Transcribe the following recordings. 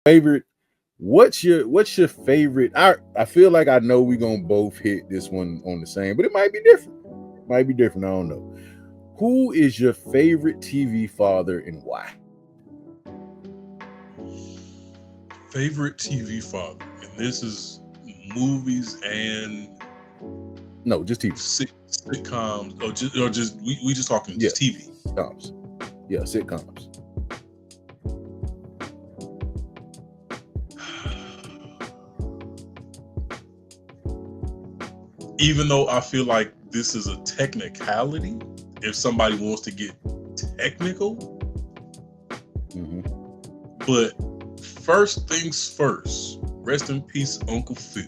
favorite. What's your favorite? I feel like I know we're gonna both hit this one on the same, but it might be different. Might be different. I don't know. Who is your favorite TV father and why? Favorite TV father, and this is movies and No, just TV. sitcoms, or just we just talking Yeah, just TV. sitcoms. Yeah, sitcoms. Even though I feel like this is a technicality, if somebody wants to get technical, Hmm. but first things first, rest in peace, Uncle Phil.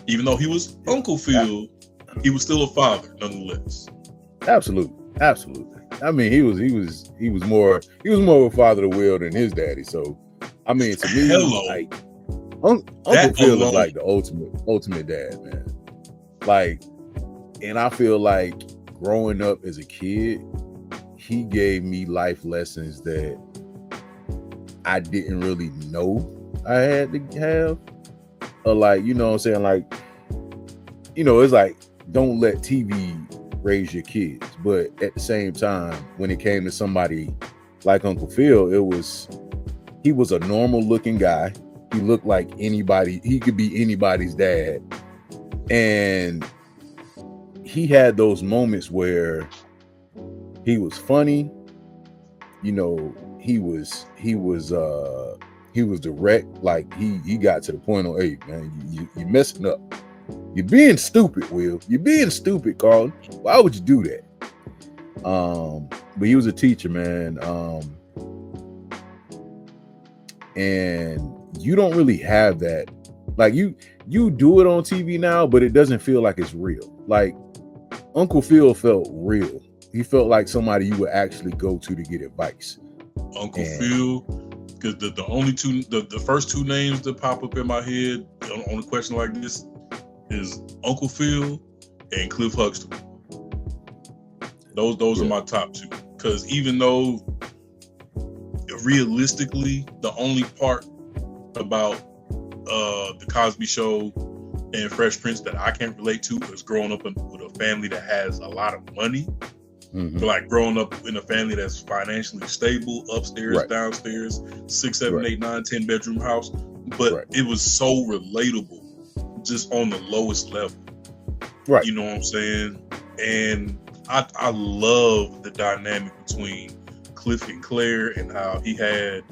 Even though he was Uncle Phil, he was still a father nonetheless. Absolutely, absolutely. I mean, he was more of a father to Will than his daddy. So, I mean, to me, Hello, like Uncle that Phil is alone. like the ultimate dad, man. Like, and I feel like growing up as a kid, he gave me life lessons that I didn't really know I had to have. Or like, you know what I'm saying? Like, it's like don't let TV raise your kids. But at the same time, when it came to somebody like Uncle Phil, he was a normal looking guy. He looked like anybody, he could be anybody's dad. And he had those moments where he was funny, he was direct. Like he got to the point on, hey man, you messing up. You're being stupid, Will. You're being stupid, Carl. Why would you do that? But he was a teacher, man. And you don't really have that. Like you do it on TV now, but it doesn't feel like it's real. Like Uncle Phil felt real. He felt like somebody you would actually go to get advice. Uncle And Phil, because the only two, the first two names that pop up in my head on a question like this is Uncle Phil and Cliff Huxtable. Those are yeah, my top two. Because even though realistically, the only part about the Cosby Show and Fresh Prince that I can't relate to is growing up with a family that has a lot of money. mm-hmm. But like growing up in a family that's financially stable, upstairs, Right, downstairs, 6, 7, right, 8, 9, 10 bedroom house. But right, it was so relatable, just on the lowest level. right. You know what I'm saying? And I love the dynamic between Cliff and Claire and how he had,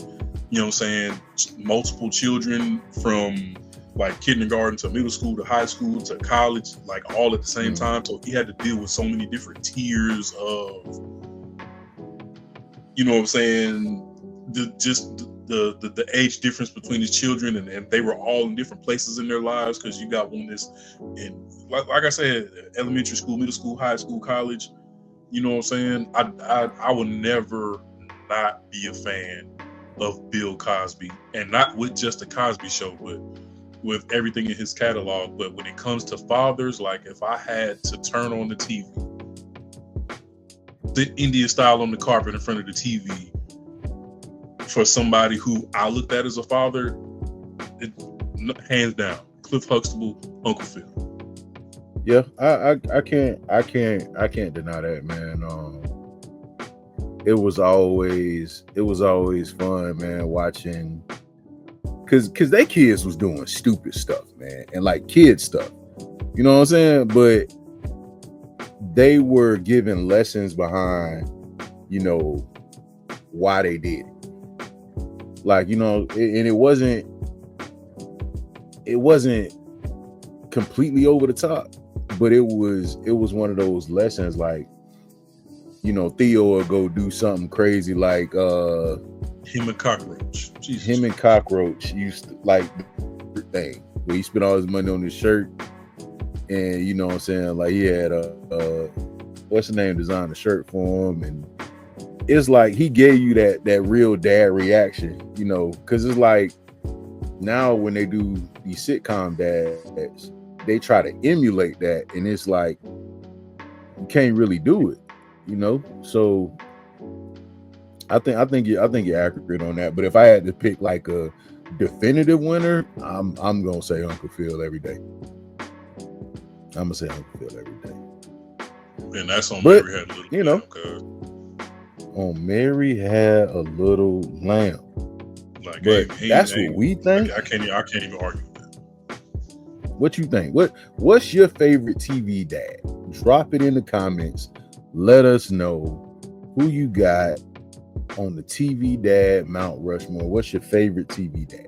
you know what I'm saying, multiple children from like kindergarten to middle school to high school to college, like all at the same Mm-hmm. time. So he had to deal with so many different tiers of, you know what I'm saying, the age difference between his children, and they were all in different places in their lives, because you got one that's in, like I said, elementary school, middle school, high school, college. You know what I'm saying? I will never not be a fan of Bill Cosby, and not with just the Cosby Show, but with everything in his catalog. But when it comes to fathers, like if I had to turn on the TV, sit India style on the carpet in front of the TV for somebody who I looked at as a father, it, hands down, Cliff Huxtable, Uncle Phil. Yeah, I can't deny that, man. It was always fun, man, watching, cause they kids was doing stupid stuff, man, and like kid stuff. You know what I'm saying? But they were giving lessons behind, you know, why they did it. Like, and it wasn't completely over the top, but it was one of those lessons. Like, Theo will go do something crazy, like Him and Cockroach. Jesus. him and Cockroach used to, like, the thing where he spent all his money on his shirt, and you know what I'm saying, like he had a what's the name, design a shirt for him, and it's like he gave you that real dad reaction, because it's like now when they do these sitcom dads, they try to emulate that, and it's like you can't really do it, So I think you're accurate on that. But if I had to pick like a definitive winner, I'm gonna say Uncle Phil every day. I'm gonna say Uncle Phil every day. And that's on But, Mary Had a Little you know, Lamb, on Mary Had a Little Lamb. like, But that's what we think. I can't even argue with that. What you think? What's your favorite TV dad? Drop it in the comments. Let us know who you got on the TV dad Mount Rushmore. What's your favorite TV dad?